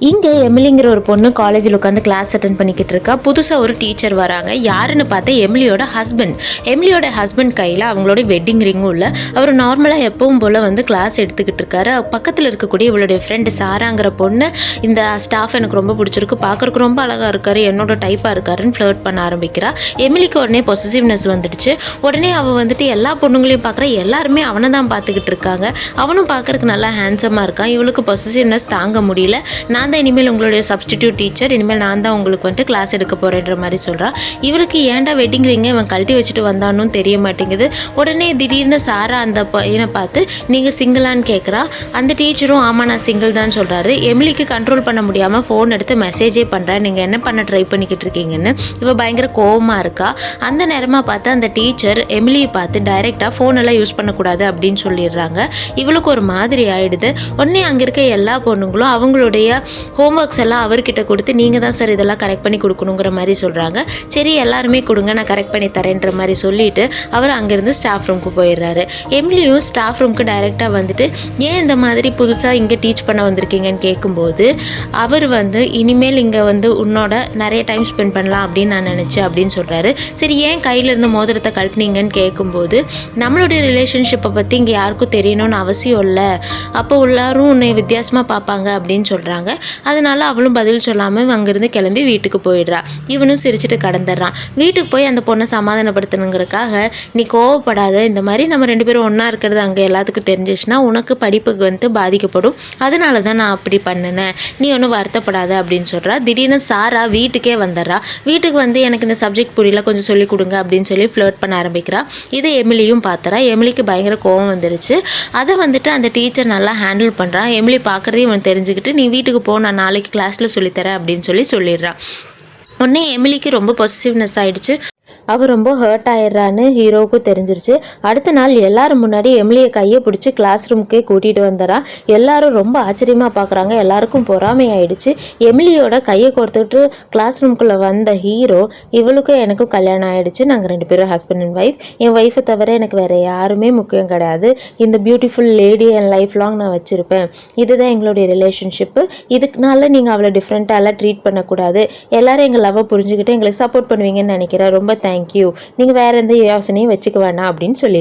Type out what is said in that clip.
இங்கே எமிலிங்கிற ஒரு பொண்ணு காலேஜில் உட்காந்து கிளாஸ் அட்டன் பண்ணிக்கிட்டு இருக்கா. புதுசாக ஒரு டீச்சர் வராங்க. யாருன்னு பார்த்தா எமிலியோட ஹஸ்பண்ட் கையில் அவங்களோட வெட்டிங் ரிங்கும் உள்ள அவர் நார்மலாக எப்பவும் போல் வந்து கிளாஸ் எடுத்துக்கிட்டு இருக்காரு. பக்கத்தில் இருக்கக்கூடிய இவளுடைய ஃப்ரெண்டு சாராங்கிற பொண்ணு, இந்த ஸ்டாஃப் எனக்கு ரொம்ப பிடிச்சிருக்கு, பார்க்குறக்கு ரொம்ப அழகாக இருக்காரு, என்னோட டைப்பாக இருக்காருன்னு ஃப்ளர்ட் பண்ண ஆரம்பிக்கிறா. எமிலிக்கு உடனே பொசசிவ்னஸ் வந்துடுச்சு. உடனே அவள் வந்துட்டு எல்லா பொண்ணுங்களையும் பார்க்குற, எல்லாருமே அவனை தான் பார்த்துக்கிட்டு இருக்காங்க. அவனும் பார்க்குறக்கு நல்லா ஹேண்ட்ஸமாக இருக்கான். இவளுக்கு பொசசிவ்னஸ் தாங்க முடியல. நான் தான் இனிமேல் உங்களுடைய சப்ஸ்டிடியூட் டீச்சர், இனிமேல் நான் தான் உங்களுக்கு வந்துட்டு கிளாஸ் எடுக்க போகிறேன்ற மாதிரி சொல்கிறான். இவளுக்கு ஏன்டா வெட்டிங் ரிங்கை இவன் கழட்டி வச்சுட்டு வந்தான்னு தெரிய மாட்டேங்குது. உடனே திடீர்னு சாரா அந்த பையனை பார்த்து நீங்கள் சிங்கிளான்னு கேட்குறா. அந்த டீச்சரும் ஆமாம் நான் சிங்கிள் தான் சொல்கிறாரு. எமிலிக்கு கண்ட்ரோல் பண்ண முடியாமல் ஃபோன் எடுத்து மெசேஜே பண்ணுறேன், நீங்கள் என்ன பண்ண ட்ரை பண்ணிக்கிட்டு இருக்கீங்கன்னு. இவள் பயங்கர கோவமாக இருக்கா. அந்த நேரமாக பார்த்து அந்த டீச்சர் எமிலியை பார்த்து டைரெக்டாக ஃபோனெல்லாம் யூஸ் பண்ணக்கூடாது அப்படின்னு சொல்லிடுறாங்க. இவளுக்கு ஒரு மாதிரி ஆகிடுது. உடனே அங்கே இருக்க எல்லா பொண்ணுங்களும் அவங்களுடைய ஹோம்ஒர்க்ஸ் எல்லாம் அவர்கிட்ட கொடுத்து நீங்கள் தான் சார் இதெல்லாம் கரெக்ட் பண்ணி கொடுக்கணுங்கிற மாதிரி சொல்கிறாங்க. சரி எல்லாருமே கொடுங்க, நான் கரெக்ட் பண்ணி தரேன்ற மாதிரி சொல்லிவிட்டு அவர் அங்கேருந்து ஸ்டாஃப் ரூமுக்கு போயிடுறாரு. எமிலியும் ஸ்டாஃப் ரூமுக்கு டைரெக்டாக வந்துட்டு ஏன் இந்த மாதிரி புதுசாக இங்கே டீச் பண்ண வந்திருக்கீங்கன்னு கேட்கும்போது அவர் வந்து இனிமேல் இங்கே வந்து உன்னோட நிறைய டைம் ஸ்பெண்ட் பண்ணலாம் அப்படின்னு நான் நினச்சேன் அப்படின்னு சொல்கிறாரு. சரி ஏன் கையில் இருந்த மோதிரத்தை கழட்டினீங்கன்னு கேட்கும்போது நம்மளுடைய ரிலேஷன்ஷிப்பை பற்றி இங்கே யாருக்கும் தெரியணும்னு அவசியம் இல்லை, அப்போ எல்லாரும் உன்னை வித்தியாசமாக பார்ப்பாங்க அப்படின்னு சொல்கிறாங்க. அதனால அவளும் பதில் சொல்லாமல் அங்கேருந்து கிளம்பி வீட்டுக்கு போயிடுறா. இவனும் சிரிச்சுட்டு கடந்துடுறான். வீட்டுக்கு போய் அந்த பொண்ணை சமாதானப்படுத்தணுங்கிறதுக்காக நீ கோவப்படாத, இந்த மாதிரி நம்ம 2 பேரும் ஒன்றா இருக்கிறது அங்கே எல்லாத்துக்கும் தெரிஞ்சிச்சுன்னா உனக்கு படிப்புக்கு வந்துட்டு பாதிக்கப்படும், அதனால தான் நான் அப்படி பண்ணினேன், நீ ஒன்றும் வருத்தப்படாத அப்படின்னு சொல்கிறா. திடீர்னு சாரா வீட்டுக்கே வந்துடுறா. வீட்டுக்கு வந்து எனக்கு இந்த சப்ஜெக்ட் புரியல, கொஞ்சம் சொல்லிக் கொடுங்க அப்படின்னு சொல்லி ஃப்ளர்ட் பண்ண ஆரம்பிக்கிறா. இதை எமிலியும் பார்த்துறா. எமிலிக்கு பயங்கர கோவம் வந்துருச்சு. அதை வந்துட்டு அந்த டீச்சர் நல்லா ஹேண்டில் பண்ணுறான். எமிலி பார்க்குறதையும் இவன் தெரிஞ்சுக்கிட்டு நீ வீட்டுக்கு போ, நான் நாளைக்கு கிளாஸில் சொல்லித்தரேன் அப்படின்னு சொல்லிடுறான். உடனே எமிலிக்கு ரொம்ப பொசிட்டிவ்னஸ் ஆகிடுச்சு. அவள் ரொம்ப ஹர்ட் ஆயிடுறான்னு ஹீரோவுக்கும் தெரிஞ்சிருச்சு. அடுத்த நாள் எல்லாரும் முன்னாடி எமிலியை கையை பிடிச்சி கிளாஸ் ரூமுக்கே கூட்டிகிட்டு வந்துடுறா. எல்லாரும் ரொம்ப ஆச்சரியமாக பார்க்குறாங்க. எல்லாருக்கும் பொறாமை ஆயிடுச்சு. எமிலியோட கையை கொடுத்துட்டு கிளாஸ் ரூமுக்குள்ளே வந்த ஹீரோ இவளுக்கும் எனக்கும் கல்யாணம் ஆகிடுச்சு, நாங்கள் 2 பேரும் husband and wife, N wifi தவிர எனக்கு வேறு யாருமே முக்கியம் கிடையாது, இந்த பியூட்டிஃபுல் லேடி என் லைஃப் லாங் நான் வச்சுருப்பேன், இதுதான் எங்களுடைய ரிலேஷன்ஷிப்பு, இதுக்குனால நீங்கள் அவளை டிஃப்ரெண்ட்டாலாம் ட்ரீட் பண்ணக்கூடாது, எல்லோரும் எங்கள் லவ்வை புரிஞ்சுக்கிட்டு எங்களுக்கு சப்போர்ட் பண்ணுவீங்கன்னு நினைக்கிறேன், ரொம்ப தேங்க்யூ, நீங்கள் வேறு எந்த யோசனையும் வச்சுக்க வேணாம் அப்படின்னு சொல்லி